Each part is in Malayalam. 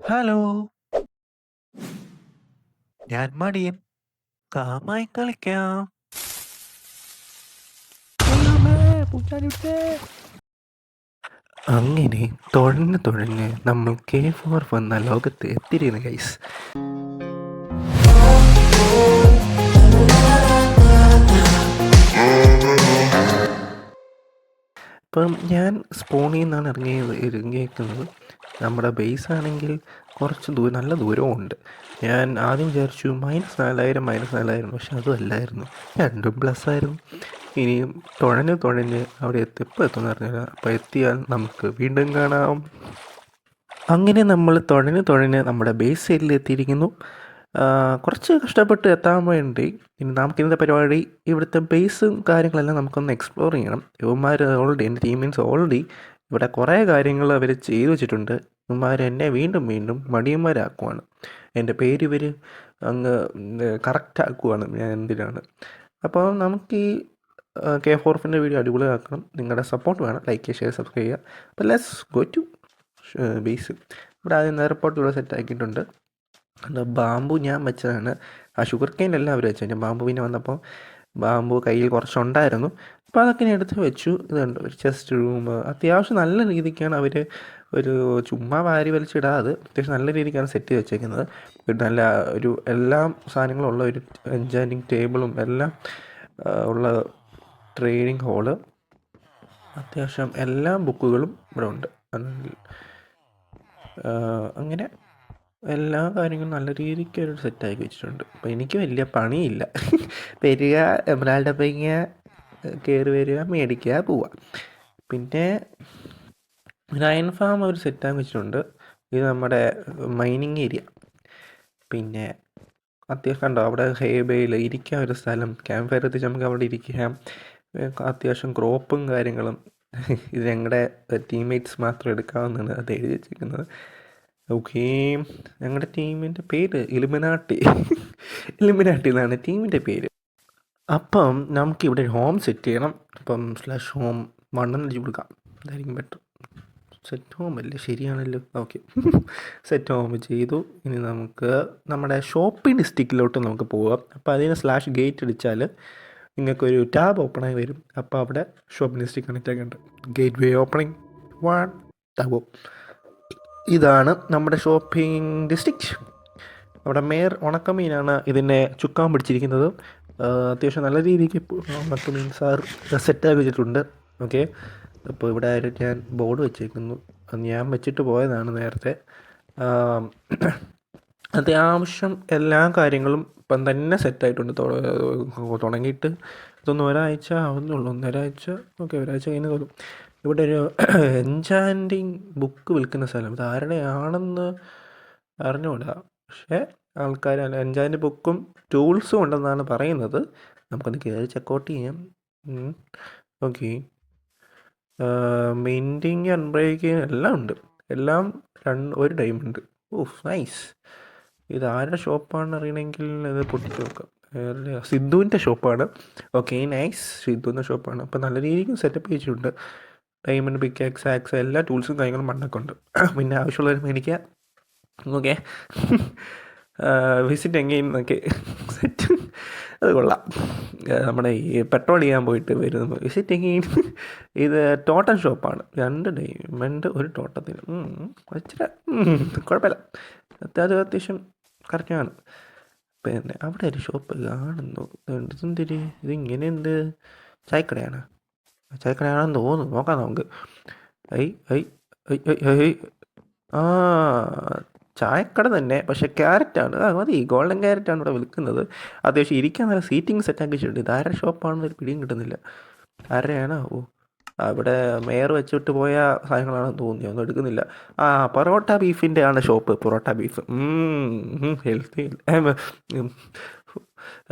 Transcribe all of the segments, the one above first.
ഹലോ, ഞാൻ മടിയൻ. കാമായി കളിക്കാം. ദൈവമേ, പൂച്ചാടിവിട്ടേ. അങ്ങനെ തുഴഞ്ഞ് നമ്മൾ K4 വന്ന ലോകത്ത് എത്തിയിരിക്കുന്നു ഗൈസ്. ഇപ്പം ഞാൻ സ്പോണിൽ നിന്നാണ് ഇറങ്ങിയേക്കുന്നത്. നമ്മുടെ ബേസ് ആണെങ്കിൽ കുറച്ച് നല്ല ദൂരമുണ്ട്. ഞാൻ ആദ്യം വിചാരിച്ചു -4000 പക്ഷെ അതും അല്ലായിരുന്നു, രണ്ടും പ്ലസ്സായിരുന്നു. ഇനിയും തുഴഞ്ഞ് അവിടെ എപ്പോൾ എത്തുമെന്ന് അറിഞ്ഞില്ല. അപ്പോൾ എത്തിയാൽ നമുക്ക് വീണ്ടും കാണാം. അങ്ങനെ നമ്മൾ തുഴഞ്ഞ് നമ്മുടെ ബേസ് സൈഡിൽ എത്തിയിരിക്കുന്നു. കുറച്ച് കഷ്ടപ്പെട്ട് എത്താൻ വേണ്ടി ഇനി നമുക്കിന്നത്തെ പരിപാടി ഇവിടുത്തെ ബേസും കാര്യങ്ങളെല്ലാം നമുക്കൊന്ന് എക്സ്പ്ലോർ ചെയ്യണം. ഇവന്മാർ ഓൾറെഡി എൻ്റെ ടീമീൻസ് ഓൾറെഡി ഇവിടെ കുറേ കാര്യങ്ങൾ അവർ ചെയ്തു വെച്ചിട്ടുണ്ട്. ഇവന്മാർ എന്നെ വീണ്ടും മടിയന്മാരാക്കുവാണ്. എൻ്റെ പേര് ഇവർ അങ്ങ് കറക്റ്റ് ആക്കുവാണ് ഞാൻ എന്തിനാണ്. അപ്പോൾ നമുക്ക് ഈ K4 വീഡിയോ അടിപൊളിയാക്കണം. നിങ്ങളുടെ സപ്പോർട്ട് വേണം. ലൈക്ക്, ഷെയർ, സബ്സ്ക്രൈബ് ചെയ്യുക. അപ്പോൾ ലെറ്റ്സ് ഗോ ടു ബേസ്. ഇവിടെ ആദ്യം എയർപോർട്ടിലൂടെ സെറ്റ് ആക്കിയിട്ടുണ്ട്. ബാമ്പു ഞാൻ വെച്ചതാണ്. ആ ഷുഗർ കെയിനെല്ലാം അവർ വെച്ചു. ഞാൻ ബാമ്പു പിന്നെ വന്നപ്പോൾ ബാമ്പു കയ്യിൽ കുറച്ചുണ്ടായിരുന്നു, അപ്പോൾ അതൊക്കെ ഞാൻ എടുത്ത് വെച്ചു. ഇതുണ്ട് ഒരു ചെസ്റ്റ് റൂം. അത്യാവശ്യം നല്ല രീതിക്കാണ് അവർ ഒരു ചുമ്മാ വാരി വലിച്ചിടാതെ അത്യാവശ്യം നല്ല രീതിക്കാണ് സെറ്റ് ചെയ്ത് വെച്ചേക്കുന്നത്. നല്ല ഒരു എല്ലാ സാധനങ്ങളും ഉള്ള ഒരു എൻജാനിങ് ടേബിളും എല്ലാം ഉള്ള ട്രെയിനിങ് ഹോള്. അത്യാവശ്യം എല്ലാ ബുക്കുകളും ഇവിടെ ഉണ്ട്. അങ്ങനെ എല്ലാ കാര്യങ്ങളും നല്ല രീതിക്ക് ഒരു സെറ്റാക്കി വെച്ചിട്ടുണ്ട്. അപ്പോൾ എനിക്ക് വലിയ പണിയില്ല. വരിക, എമറാൾഡ് അപ്പങ്ങ കയറി വരിക, മേടിക്കുക, പോവുക. പിന്നെ ഒരു അയൺ ഫാം അവർ സെറ്റാക്കി വെച്ചിട്ടുണ്ട്. ഇത് നമ്മുടെ മൈനിങ് ഏരിയ. പിന്നെ അത്യാവശ്യം കണ്ടോ അവിടെ ഹേബയിൽ ഇരിക്കാൻ ഒരു സ്ഥലം, ക്യാമ്പ് ഫയർ എത്തിച്ച് നമുക്ക് അവിടെ ഇരിക്കാം. അത്യാവശ്യം ക്രോപ്പും കാര്യങ്ങളും. ഇത് ഞങ്ങളുടെ ടീംമേറ്റ്സ് മാത്രം എടുക്കാവുന്നതാണ് അത് എഴുതി വെച്ചിരിക്കുന്നത്. ഓക്കേ, ഞങ്ങളുടെ ടീമിൻ്റെ പേര് ഇലുമിനാട്ടി എന്നാണ് ടീമിൻ്റെ പേര്. അപ്പം നമുക്കിവിടെ ഹോം സെറ്റ് ചെയ്യണം. അപ്പം /home 1 എന്ന് കൊടുക്കാം, അതായിരിക്കും ബെറ്റർ. സെറ്റ് ഹോം അല്ലേ, ശരിയാണല്ലോ. ഓക്കെ, സെറ്റ് ഹോം ചെയ്തു. ഇനി നമുക്ക് നമ്മുടെ ഷോപ്പിംഗ് ഡിസ്ട്രിക്റ്റിലോട്ട് നമുക്ക് പോകാം. അപ്പോൾ അതിന് /gate അടിച്ചാൽ നിങ്ങൾക്കൊരു ടാബ് ഓപ്പണായി വരും. അപ്പോൾ അവിടെ ഷോപ്പിംഗ് ഡിസ്ട്രിക്റ്റ് കണക്റ്റ് ആക്കിയിട്ടുണ്ട്. ഗേറ്റ് വേ ഓപ്പണിംഗ് 1 ടാബ്. ഇതാണ് നമ്മുടെ ഷോപ്പിംഗ് ഡിസ്ട്രിക്റ്റ്. അവിടെ ഉണക്കമീനാണ് ഇതിനെ ചുക്കാൻ പിടിച്ചിരിക്കുന്നത്. അത്യാവശ്യം നല്ല രീതിക്ക് ഉണക്കമീൻ സാർ സെറ്റാക്കി വെച്ചിട്ടുണ്ട്. ഓക്കെ, അപ്പോൾ ഇവിടെ ഞാൻ ബോർഡ് വെച്ചേക്കുന്നു. അത് ഞാൻ വെച്ചിട്ട് പോയതാണ് നേരത്തെ. അത്യാവശ്യം എല്ലാ കാര്യങ്ങളും ഇപ്പം തന്നെ സെറ്റായിട്ടുണ്ട്. തുടങ്ങിയിട്ട് ഇതൊന്നും ഒരാഴ്ച ആവുന്നുള്ളൂ, ഒരാഴ്ച കഴിഞ്ഞ് തോന്നും. ഇവിടെ ഒരു എൻചാൻറ്റിങ് ബുക്ക് വിൽക്കുന്ന സ്ഥലം. ഇത് ആരുടെയാണെന്ന് അറിഞ്ഞുകൂടാ, പക്ഷേ ആൾക്കാർ എൻചാൻറ്റ് ബുക്കും ടൂൾസും ഉണ്ടെന്നാണ് പറയുന്നത്. നമുക്കൊന്ന് കയറി ചെക്കൗട്ട് ചെയ്യാം. ഓക്കെ, മെയിൻറ്റിങ്, അൺബ്രേക്കിങ് എല്ലാം ഉണ്ട്. എല്ലാം 1 ഡയമണ്ട്. നൈസ്. ഇത് ആരുടെ ഷോപ്പാണെന്ന് അറിയണമെങ്കിൽ ഇത് പൊട്ടിച്ച് നോക്കാം. സിദ്ധുവിൻ്റെ ഷോപ്പാണ്. ഓക്കെ, നൈസ്, സിദ്ധുവിൻ്റെ ഷോപ്പാണ്. അപ്പോൾ നല്ല രീതിക്ക് സെറ്റപ്പ് ചെയ്തിട്ടുണ്ട്. ഡയമണ്ട്, പിക്കാക്സ്, ആക്സ് എല്ലാ ടൂൾസും കാര്യങ്ങളും മണ്ണൊക്കെ ഉണ്ട്. പിന്നെ ആവശ്യമുള്ളവർ മേടിക്കുക. ഓക്കെ, വിസിറ്റ് എങ്ങനെയെന്നൊക്കെ സെറ്റ്. അത് കൊള്ളാം. നമ്മുടെ ഈ പെട്രോൾ ചെയ്യാൻ പോയിട്ട് വരുന്ന വിസിറ്റ് എഗെയിൻ. ഇത് ടോട്ടം ഷോപ്പാണ്. 2 ഡയമണ്ട് 1 ടോട്ടത്തിന്. ഇച്ചിരി കുഴപ്പമില്ല, അത്യാവശ്യം കറക്റ്റാണ്. പിന്നെ അവിടെ ഒരു ഷോപ്പ് കാണുന്നു. ഇതെന്തിരി, ഇതിങ്ങനെ എന്ത് ചായക്കടയാണെന്ന് തോന്നുന്നു. നോക്കാം നമുക്ക്. ആ, ചായക്കട തന്നെ, പക്ഷേ ക്യാരറ്റാണ്. മതി, ഗോൾഡൻ ക്യാരറ്റാണ് ഇവിടെ വിൽക്കുന്നത്. അത്യാവശ്യം ഇരിക്കാൻ നല്ല സീറ്റിംഗ് സെറ്റാക്കി വെച്ചിട്ടുണ്ട്. ഇത് ആരുടെ ഷോപ്പാണെന്ന് ഒരു പിടിയും കിട്ടുന്നില്ല. ആരുടെയാണോ? അവിടെ മേയർ വെച്ചിട്ട് പോയ സാധനങ്ങളാണെന്ന് തോന്നി, ഒന്നും എടുക്കുന്നില്ല. പൊറോട്ട ബീഫിൻ്റെ ആണ് shop. Parotta beef healthy.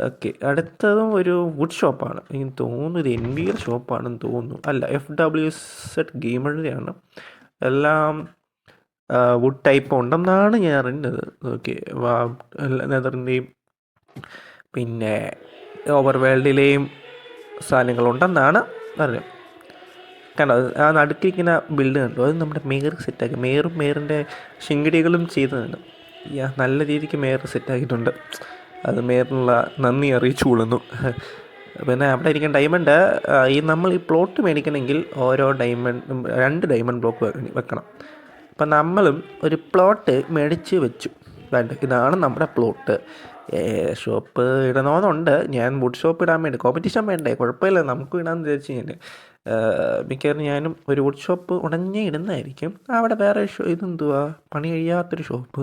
Okay, അടുത്തതും ഒരു വുഡ് ഷോപ്പാണ്. എനിക്ക് തോന്നുന്നു ഇത് NVR ഷോപ്പാണെന്ന് തോന്നുന്നു. അല്ല, FWZ ഗെയിമറുടെയാണ്. എല്ലാം വുഡ് ടൈപ്പ് ഉണ്ടെന്നാണ് ഞാൻ അറിഞ്ഞത്. ഓക്കെ, നെതറിൻ്റെയും പിന്നെ ഓവർ വേൾഡിലെയും സാധനങ്ങളുണ്ടെന്നാണ് അറിഞ്ഞത്. കണ്ടോ ആ നടുക്കിരിക്കുന്ന ബിൽഡ് കണ്ടോ, അത് നമ്മുടെ മേയർ സെറ്റാക്കി. മേയറിൻ്റെ ശിങ്കിടികളും ചെയ്തതാണ്. നല്ല രീതിക്ക് മേയർ സെറ്റാക്കിയിട്ടുണ്ട്. അത് മേയറിനുള്ള നന്ദി അറിയിച്ചു കൊള്ളുന്നു. പിന്നെ അവിടെ ഇരിക്കുന്ന ഡയമണ്ട്, നമ്മൾ ഈ പ്ലോട്ട് മേടിക്കണമെങ്കിൽ ഓരോ ഡയമണ്ടും 2 ഡയമണ്ട് ബ്ലോക്ക് വെക്കണം. അപ്പം നമ്മളും ഒരു പ്ലോട്ട് മേടിച്ച് വെച്ചു. ഇതാണ് നമ്മുടെ പ്ലോട്ട്. ഷോപ്പ് ഇടണമെന്നുണ്ട്. ഞാൻ വുഡ് ഷോപ്പ് ഇടാൻ വേണ്ടി, കോമ്പറ്റീഷൻ വേണ്ടേ, കുഴപ്പമില്ല, നമുക്കും ഇടാമെന്ന് വിചാരിച്ചു ഞാൻ. മിക്കവാറും ഞാനും ഒരു വുഡ് ഷോപ്പ് ഉടനെ ഇടുന്നതായിരിക്കും. അവിടെ വേറെ ഇതെന്തുവാ പണി കഴിയാത്തൊരു ഷോപ്പ്.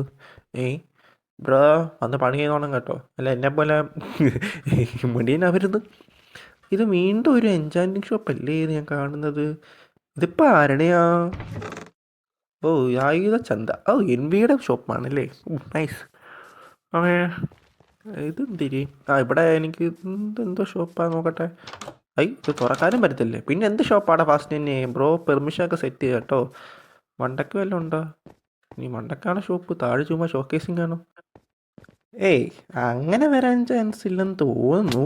ബ്രോ വന്ന് പണി ചെയ്തോണം കേട്ടോ, അല്ല എന്നെ പോലെ മുടിയനാവരുത്. ഇത് വീണ്ടും ഒരു എൻചാൻറ്റിങ് ഷോപ്പല്ലേ ഇത് ഞാൻ കാണുന്നത്? ഇതിപ്പോൾ ആരുടെയാ? ഓ ആയുധ ചന്ത. ഓ എൻവിയുടെ ഷോപ്പാണല്ലേ. നൈസ്. ഓക്കെ, ഇതെന്തിരി? ഇവിടെ എനിക്ക് എന്തോ ഷോപ്പാ, നോക്കട്ടെ. ഇത് തുറക്കാനും പറ്റത്തില്ലേ, പിന്നെ എന്ത് ഷോപ്പാടാ ഫാസ്റ്റ് തന്നെ? ബ്രോ പെർമിഷനൊക്കെ സെറ്റ് ചെയ്യുക കേട്ടോ. മണ്ടക്ക് വല്ലതും ഉണ്ടോ? നീ മണ്ടക്കാണ് ഷോപ്പ്, താഴെ ചുമ്മാ ഷോക്കേസിങ് കാണും. അങ്ങനെ വരാൻ ചാൻസ് ഇല്ലെന്ന് തോന്നുന്നു.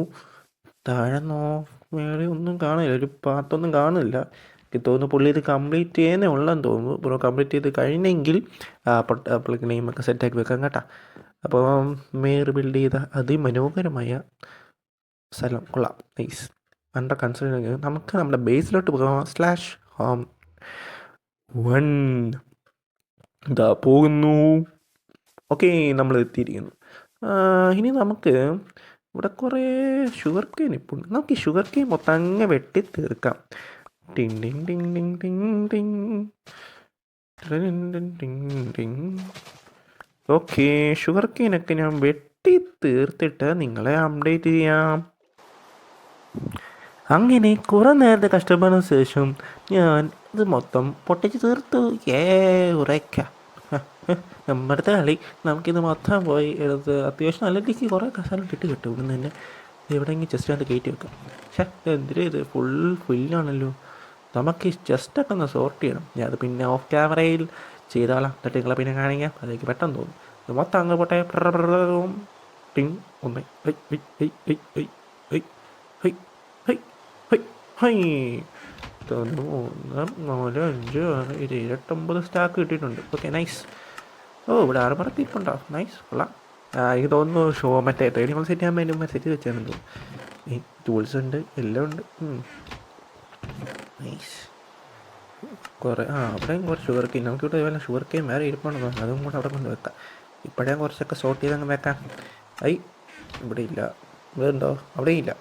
താഴെ മേലെ ഒന്നും കാണില്ല, ഒരു പാത്തൊന്നും കാണില്ല. എനിക്ക് തോന്നുന്നു പുള്ളി ഇത് കംപ്ലീറ്റ് ചെയ്യുന്നേ ഉള്ളതെന്ന് തോന്നുന്നു. ബ്രോ കംപ്ലീറ്റ് ചെയ്ത് കഴിഞ്ഞെങ്കിൽ പുള്ളിക്ക് നെയിമൊക്കെ സെറ്റാക്കി വെക്കാം കേട്ടോ. അപ്പോൾ മേയർ ബിൽഡ് ചെയ്ത അതിമനോഹരമായ സ്ഥലം കൊള്ളാം. നൈസ്. Under consider. നമുക്ക് നമ്മുടെ ബേസിലോട്ട് പോകാം. /1 ഇതാ പോകുന്നു. ഓക്കെ, നമ്മൾ എത്തിയിരിക്കുന്നു. ഇനി നമുക്ക് ഇവിടെ കുറേ ഷുഗർ കെയിൻ ഇപ്പോൾ ഉണ്ട്. നമുക്ക് ഈ ഷുഗർ കെയിൻ മൊത്തം അങ്ങ് വെട്ടി തീർക്കാം. ടിങ് ടിങ് ടിങ് ടിങ് ടിങ് ടിങ് ടിങ്. ഓക്കെ, ഷുഗർ കെയിനൊക്കെ ഞാൻ വെട്ടി തീർത്തിട്ട് നിങ്ങളെ അപ്ഡേറ്റ് ചെയ്യാം. അങ്ങനെ കുറേ നേരത്തെ കഷ്ടപ്പാടിന് ശേഷം ഞാൻ ഇത് മൊത്തം പൊട്ടിച്ച് തീർത്തു. ഉറയ്ക്കാം നമ്മുടെ കളി. നമുക്കിത് മൊത്തം പോയി എടുത്ത് അത്യാവശ്യം നല്ല രീതിക്ക് കുറേ കസാല കിട്ടും ഇവിടുന്ന് തന്നെ. എവിടെയെങ്കിലും ജസ്റ്റ് അത് കയറ്റി വെക്കാം. എന്തിനാ ഇത് ഫുള്ളാണല്ലോ. നമുക്ക് ജസ്റ്റൊക്കെ ഒന്ന് സോർട്ട് ചെയ്യണം. ഞാൻ അത് പിന്നെ ഓഫ് ക്യാമറയിൽ ചെയ്താളാം, എന്നിട്ട് നിങ്ങളെ പിന്നെ കാണിക്കാം. അതൊക്കെ പെട്ടെന്ന് തോന്നും. ഇത് മൊത്തം അങ്ങ് പോട്ടെ. ടിങ് 1 3 4 5 6 7 8 9 സ്റ്റാക്ക് കിട്ടിയിട്ടുണ്ട്. Okay, nice. ഇവിടെ 6 മറക്ക് ഇരിപ്പുണ്ടോ? നൈസ്, കൊള്ളാം. എനിക്ക് തോന്നുന്നു മറ്റേ ട്രേഡിങ് സെറ്റ് ചെയ്യാൻ വേണ്ടി സെറ്റ് വെച്ചാൽ തോന്നുന്നു. ടൂൾസ് ഉണ്ട്, എല്ലാം ഉണ്ട്. നൈസ്. കുറേ അവിടെയും കുറച്ച് ഷുഗർ കെയിൻ. നമുക്കിവിടെ വല്ല ഷുഗർ കെയിൻ വേറെ ഇരിപ്പുണ്ടെന്ന് തോന്നുന്നു. അതും കൂടെ അവിടെ കൊണ്ട് വെക്കാം. ഇപ്പോഴേ കുറച്ചൊക്കെ സോർട്ട് ചെയ്തങ്ങ് വെക്കാം. ഇവിടെ ഇല്ല. ഇവിടെ ഉണ്ടോ? അവിടെയും ഇല്ല.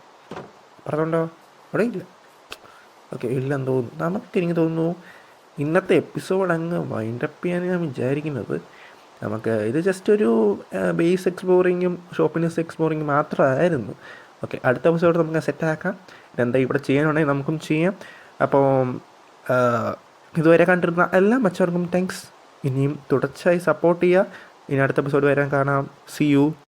അപ്പുറത്തുണ്ടോ? അവിടെ ഇല്ല. ഓക്കെ, ഇല്ലെന്ന് തോന്നുന്നു. എനിക്ക് തോന്നുന്നു ഇന്നത്തെ എപ്പിസോഡ് അങ്ങ് വൈൻഡപ്പ് ചെയ്യാൻ ഞാൻ വിചാരിക്കുന്നത്. നമുക്ക് ഇത് ജസ്റ്റ് ഒരു ബേസ് എക്സ്പ്ലോറിങ്ങും ഷോപ്പിംഗ് എക്സ്പ്ലോറിങ്ങും മാത്രമായിരുന്നു. ഓക്കെ, അടുത്ത എപ്പിസോഡ് നമുക്ക് സെറ്റാക്കാം. എന്താ ഇവിടെ ചെയ്യാനുണ്ടെങ്കിൽ നമുക്കും ചെയ്യാം. അപ്പോൾ ഇതുവരെ കണ്ടിരുന്ന എല്ലാ മച്ചവർക്കും താങ്ക്സ്. ഇനിയും തുടർച്ചയായി സപ്പോർട്ട് ചെയ്യുക. ഇനി അടുത്ത എപ്പിസോഡ് വരാൻ കാണാം. See U.